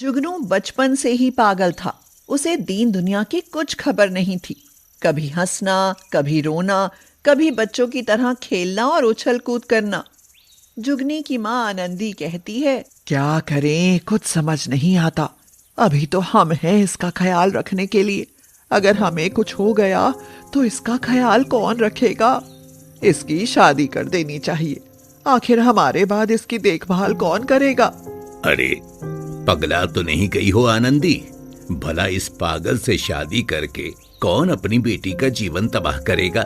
जुगनू बचपन से ही पागल था। उसे दीन दुनिया की कुछ खबर नहीं थी। कभी हंसना, कभी रोना, कभी बच्चों की तरह खेलना और उछल कूद करना। जुगनी की माँ आनंदी कहती है, क्या करें, कुछ समझ नहीं आता। अभी तो हम हैं इसका ख्याल रखने के लिए। अगर हमें कुछ हो गया तो इसका ख्याल कौन रखेगा? इसकी शादी कर देनी चाहिए। आखिर हमारे बाद इसकी देखभाल कौन करेगा? अरे पगला तो नहीं गई हो आनंदी? भला इस पागल से शादी करके कौन अपनी बेटी का जीवन तबाह करेगा?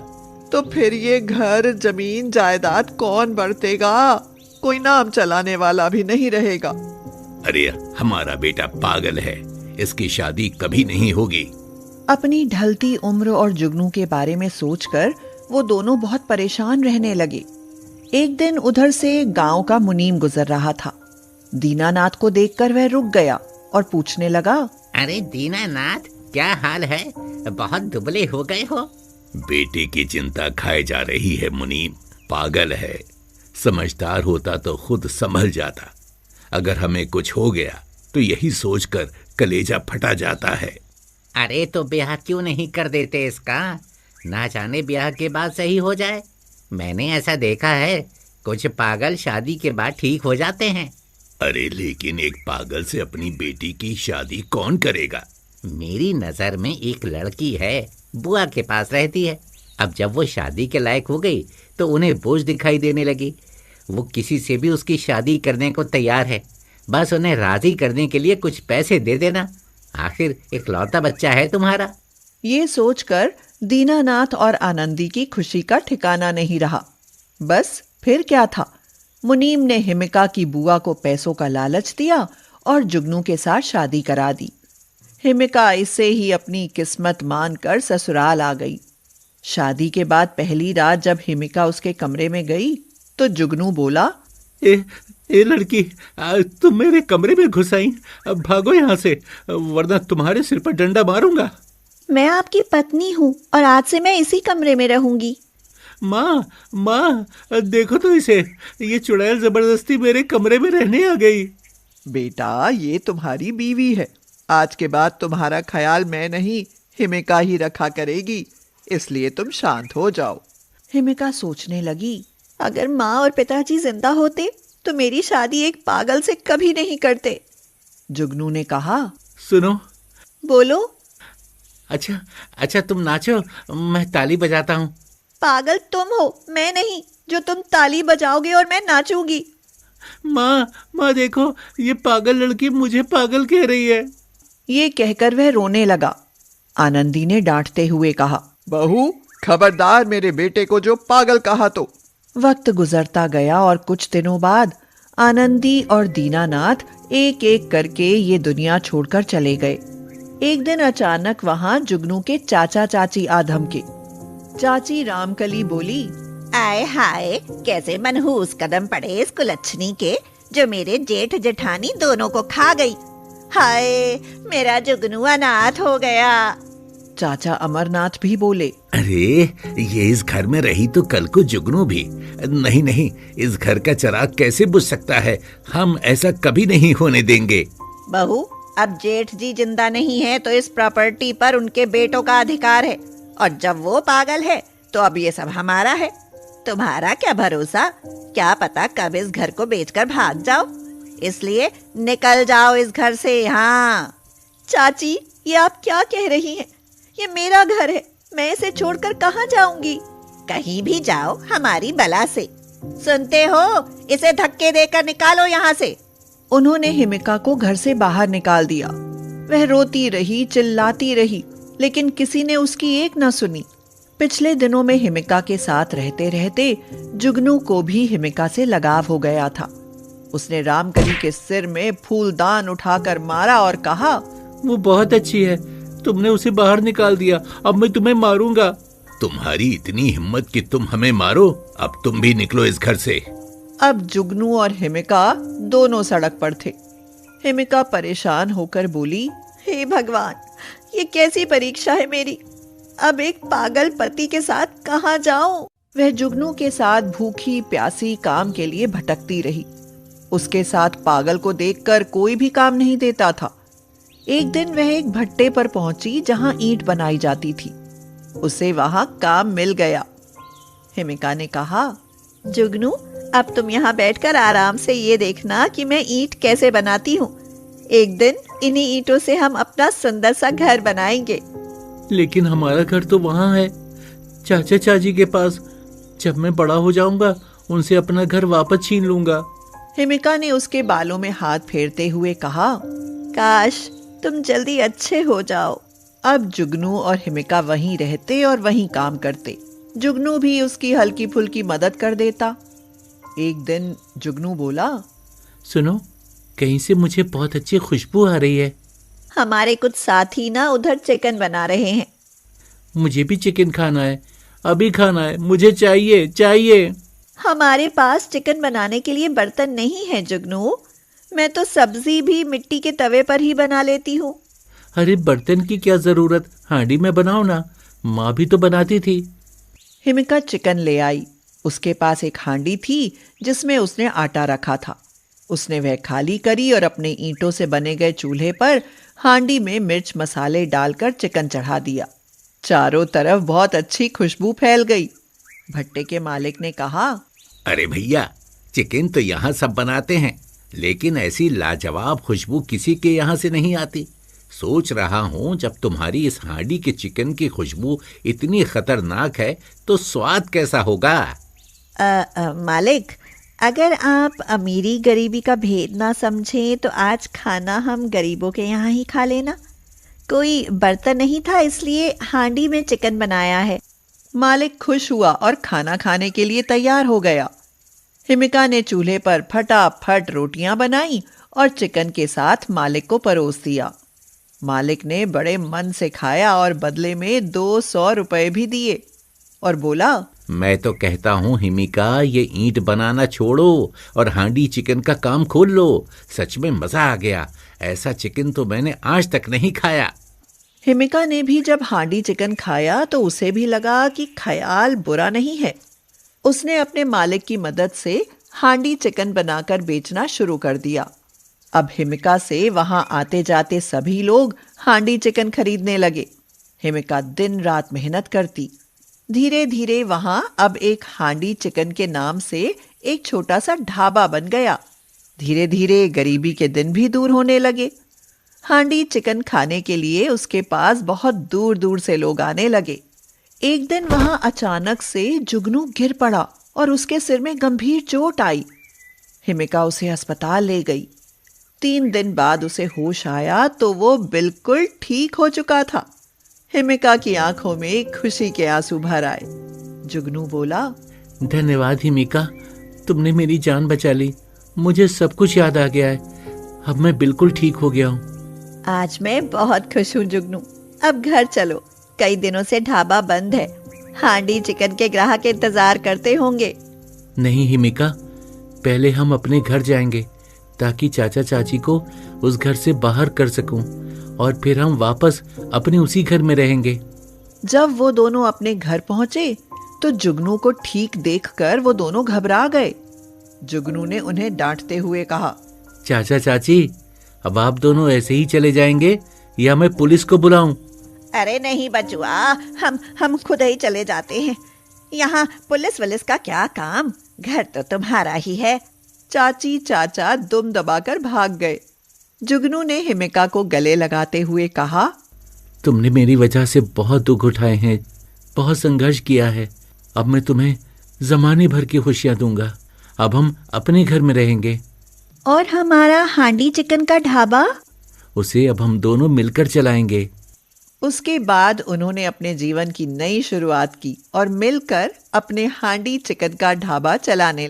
तो फिर ये घर, जमीन, जायदाद कौन बरतेगा? कोई नाम चलाने वाला भी नहीं रहेगा। अरे हमारा बेटा पागल है, इसकी शादी कभी नहीं होगी। अपनी ढलती उम्र और जुगनू के बारे में सोचकर वो दोनों बहुत परेशान रहने लगे। एक दिन उधर से गांव का मुनीम गुजर रहा था। दीनानाथ को देखकर वह रुक गया और पूछने लगा, अरे दीनानाथ, क्या हाल है? बहुत दुबले हो गए हो। बेटे की चिंता खाए जा रही है मुनीम। पागल है, समझदार होता तो खुद संभल जाता। अगर हमें कुछ हो गया तो यही सोचकर कलेजा फटा जाता है। अरे तो ब्याह क्यों नहीं कर देते इसका? ना जाने ब्याह के बाद सही हो जाए। मैंने ऐसा देखा है, कुछ पागल शादी के बाद ठीक हो जाते हैं। अरे लेकिन एक पागल से अपनी बेटी की शादी कौन करेगा? मेरी नजर में एक लड़की है, बुआ के पास रहती है। अब जब वो शादी के लायक हो गई तो उन्हें बोझ दिखाई देने लगी। वो किसी से भी उसकी शादी करने को तैयार है। बस उन्हें राजी करने के लिए कुछ पैसे दे देना। आखिर इकलौता बच्चा है तुम्हारा। ये सोचकर दीनानाथ और आनंदी की खुशी का ठिकाना नहीं रहा। बस फिर क्या था, मुनीम ने हिमिका की बुआ को पैसों का लालच दिया और जुगनू के साथ शादी करा दी। हिमिका इसे ही अपनी किस्मत मानकर ससुराल आ गई। शादी के बाद पहली रात जब हिमिका उसके कमरे में गई तो जुगनू बोला, ए लड़की, तुम मेरे कमरे में घुस आई। अब भागो यहाँ से, वरना तुम्हारे सिर पर डंडा मारूंगा। मैं आपकी पत्नी हूँ और आज से मैं इसी कमरे में रहूंगी। माँ, देखो तो इसे, ये चुड़ैल जबरदस्ती मेरे कमरे में रहने आ गई। बेटा, ये तुम्हारी बीवी है। आज के बाद तुम्हारा ख्याल मैं नहीं, हिमिका ही रखा करेगी। इसलिए तुम शांत हो जाओ। हिमिका सोचने लगी, अगर माँ और पिताजी जिंदा होते तो मेरी शादी एक पागल से कभी नहीं करते। जुगनू ने कहा, सुनो। बोलो। अच्छा तुम नाचो, मैं ताली बजाता हूँ। पागल तुम हो, मैं नहीं, जो तुम ताली बजाओगे और मैं नाचूंगी। माँ देखो, ये पागल लड़की मुझे पागल कह रही है। ये कहकर वह रोने लगा। आनंदी ने डांटते हुए कहा, बहू, खबरदार मेरे बेटे को जो पागल कहा तो। वक्त गुजरता गया और कुछ दिनों बाद आनंदी और दीनानाथ एक एक करके ये दुनिया छोड़कर चले गए। एक दिन अचानक वहां जुगनू के चाचा चाची आ धमके। चाची रामकली बोली, आए हाय, कैसे मनहूस कदम पड़े इस कुलच्छनी के, जो मेरे जेठ जेठानी दोनों को खा गई। हाय, मेरा जुगनू अनाथ हो गया। चाचा अमरनाथ भी बोले, अरे ये इस घर में रही तो कल को जुगनू भी। नहीं, इस घर का चिराग कैसे बुझ सकता है? हम ऐसा कभी नहीं होने देंगे। बहू, अब जेठ जी जिंदा नहीं है तो इस प्रॉपर्टी पर उनके बेटों का अधिकार है, और जब वो पागल है तो अब ये सब हमारा है। तुम्हारा क्या भरोसा, क्या पता कब इस घर को बेचकर भाग जाओ। इसलिए निकल जाओ इस घर से। हाँ चाची, ये आप क्या कह रही हैं? ये मेरा घर है, मैं इसे छोड़कर कहाँ जाऊंगी? कहीं भी जाओ हमारी बला से। सुनते हो, इसे धक्के देकर निकालो यहाँ से। उन्होंने हिमिका को घर से बाहर निकाल दिया। वह रोती रही, चिल्लाती रही, लेकिन किसी ने उसकी एक न सुनी। पिछले दिनों में हिमिका के साथ रहते रहते जुगनू को भी हिमिका से लगाव हो गया था। उसने रामकली के सिर में फूलदान उठाकर मारा और कहा, वो बहुत अच्छी है, तुमने उसे बाहर निकाल दिया, अब मैं तुम्हें मारूंगा। तुम्हारी इतनी हिम्मत कि तुम हमें मारो, अब तुम भी निकलो इस घर से। अब जुगनू और हिमिका दोनों सड़क पर थे। हिमिका परेशान होकर बोली, हे भगवान, ये कैसी परीक्षा है मेरी। अब एक पागल पति के साथ कहाँ जाऊं? वह जुगनू के साथ भूखी प्यासी काम के लिए भटकती रही। उसके साथ पागल को देखकर कोई भी काम नहीं देता था। एक दिन वह एक भट्टे पर पहुंची जहां ईंट बनाई जाती थी। उसे वहां काम मिल गया। हिमिका ने कहा, जुगनू, अब तुम यहाँ बैठकर आराम से ये देखना कि मैं ईंट कैसे बनाती हूँ। एक दिन इन्हीं ईंटों से हम अपना सुंदर सा घर बनाएंगे। लेकिन हमारा घर तो वहाँ है, चाचा चाची के पास। जब मैं बड़ा हो जाऊंगा उनसे अपना घर वापस छीन लूंगा। हिमिका ने उसके बालों में हाथ फेरते हुए कहा, काश तुम जल्दी अच्छे हो जाओ। अब जुगनू और हिमिका वहीं रहते और वहीं काम करते। जुगनू भी उसकी हल्की फुल्की मदद कर देता। एक दिन जुगनू बोला, सुनो, कहीं से मुझे बहुत अच्छी खुशबू आ रही है। हमारे कुछ साथी ना उधर चिकन बना रहे हैं। मुझे भी चिकन खाना है, अभी खाना है, मुझे चाहिए चाहिए। हमारे पास चिकन बनाने के लिए बर्तन नहीं है जुगनू। मैं तो सब्जी भी मिट्टी के तवे पर ही बना लेती हूँ। अरे बर्तन की क्या जरूरत, हांडी में बनाओ ना, माँ भी तो बनाती थी। हिमिका चिकन ले आई। उसके पास एक हांडी थी जिसमें उसने आटा रखा था। उसने वह खाली करी और अपने ईंटों से बने गए चूल्हे पर हांडी में मिर्च मसाले डालकर चिकन चढ़ा दिया। चारों तरफ बहुत अच्छी खुशबू फैल गई। भट्टे के मालिक ने कहा, अरे भैया, चिकन तो यहाँ सब बनाते हैं, लेकिन ऐसी लाजवाब खुशबू किसी के यहाँ से नहीं आती। सोच रहा हूँ जब तुम्हारी इस हांडी के चिकन की खुशबू इतनी खतरनाक है तो स्वाद कैसा होगा। मालिक, अगर आप अमीरी गरीबी का भेद ना समझें तो आज खाना हम गरीबों के यहाँ ही खा लेना। कोई बर्तन नहीं था इसलिए हांडी में चिकन बनाया है। मालिक खुश हुआ और खाना खाने के लिए तैयार हो गया। हिमिका ने चूल्हे पर फटाफट रोटियां बनाई और चिकन के साथ मालिक को परोस दिया। मालिक ने बड़े मन से खाया और बदले में 200 रुपए भी दिए और बोला, मैं तो कहता हूँ हिमिका, ये ईंट बनाना छोड़ो और हांडी चिकन का काम खोल लो। सच में मजा आ गया, ऐसा चिकन तो मैंने आज तक नहीं खाया। हिमिका ने भी जब हांडी चिकन खाया तो उसे भी लगा कि ख्याल बुरा नहीं है। उसने अपने मालिक की मदद से हांडी चिकन बनाकर बेचना शुरू कर दिया। अब हिमिका से वहां आते जाते सभी लोग हांडी चिकन खरीदने लगे। हिमिका दिन रात मेहनत करती। धीरे धीरे वहां अब एक हांडी चिकन के नाम से एक छोटा सा ढाबा बन गया। धीरे धीरे गरीबी के दिन भी दूर होने लगे। हांडी चिकन खाने के लिए उसके पास बहुत दूर दूर से लोग आने लगे। एक दिन वहां अचानक से जुगनू गिर पड़ा और उसके सिर में गंभीर चोट आई। हिमिका उसे अस्पताल ले गई। 3 दिन बाद उसे होश आया तो वो बिल्कुल ठीक हो चुका था। हिमिका की आंखों में खुशी के आंसू भर आए। जुगनू बोला, धन्यवाद हिमिका, तुमने मेरी जान बचा ली। मुझे सब कुछ याद आ गया है, अब मैं बिल्कुल ठीक हो गया हूँ। आज मैं बहुत खुश हूँ जुगनू। अब घर चलो, कई दिनों से ढाबा बंद है। हांडी चिकन के ग्राहक इंतजार करते होंगे। नहीं हिमिका, पहले हम अपने घर जाएंगे ताकि चाचा चाची को उस घर से बाहर कर सकूं और फिर हम वापस अपने उसी घर में रहेंगे। जब वो दोनों अपने घर पहुंचे तो जुगनू को ठीक देखकर वो दोनों घबरा गए। जुगनू ने उन्हें डांटते हुए कहा, चाचा चाची, अब आप दोनों ऐसे ही चले जाएंगे या मैं पुलिस को बुलाऊं? अरे नहीं बचुआ, हम खुद ही चले जाते हैं। यहाँ पुलिस वलिस का क्या काम, घर तो तुम्हारा ही है। चाची चाचा दुम दबाकर भाग गए। जुगनू ने हिमिका को गले लगाते हुए कहा, तुमने मेरी वजह से बहुत दुख उठाए हैं, बहुत संघर्ष किया है। अब मैं तुम्हें जमाने भर की खुशियां दूंगा। अब हम अपने घर में रहेंगे। और हमारा हांडी चिकन का ढाबा? उसे अब हम दोनों मिलकर चलाएंगे। उसके बाद उन्होंने अपने जीवन की नई शुरुआत की और मिलकर अपने हांडी चिकन का ढाबा चलाने